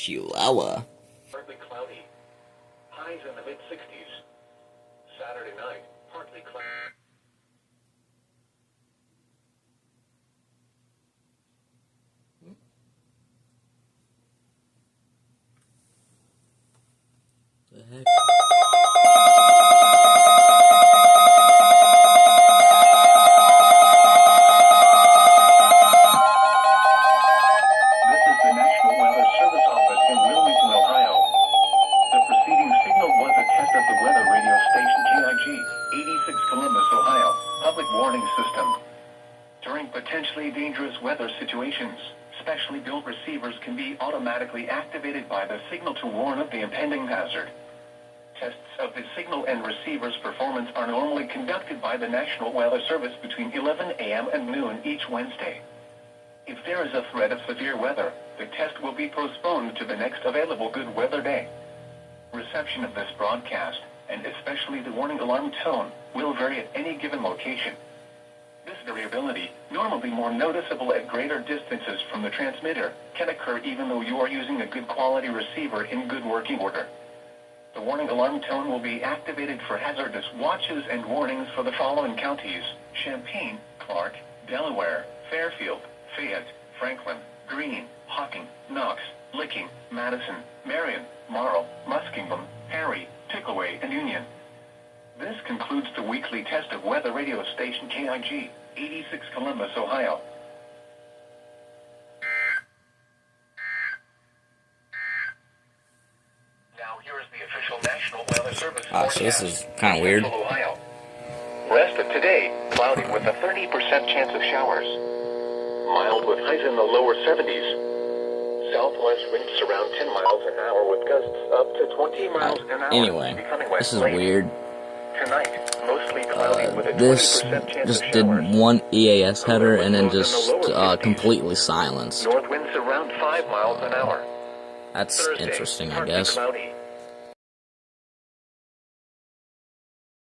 Chihuahua. Partly cloudy. Highs in the mid-60s. Saturday night, partly cloudy. The heck? This is the National Weather Service office in Wilmington, Ohio. The preceding signal was a test of the weather radio station KIG 86 Columbus, Ohio, public warning system. During potentially dangerous weather situations, specially built receivers can be automatically activated by the signal to warn of the impending hazard. Tests of the signal and receiver's performance are normally conducted by the National Weather Service between 11 a.m. and noon each Wednesday. If there is a threat of severe weather, the test will be postponed to the next available good weather day. Reception of this broadcast, and especially the warning alarm tone, will vary at any given location. This variability, normally more noticeable at greater distances from the transmitter, can occur even though you are using a good quality receiver in good working order. The warning alarm tone will be activated for hazardous watches and warnings for the following counties: Champaign, Clark, Delaware, Fairfield, Fayette, Franklin, Greene, Hocking, Knox, Licking, Madison, Marion, Morrow, Muskingum, Perry, Pickaway, and Union. This concludes the weekly test of weather radio station KIG 86 Columbus, Ohio. Now here is the official National Weather Service forecast. So this is kind of weird. Ohio. Rest of today, cloudy with a 30% chance of showers. Mild with highs in the lower 70s. Southwest winds around 10 miles an hour with gusts up to 20 miles an hour. Anyway, this is weird. Tonight, mostly cloudy with a 20% This chance just of did showers. one EAS header and then just completely silenced. North winds around 5 miles an hour. That's Thursday, interesting, I partly guess. cloudy.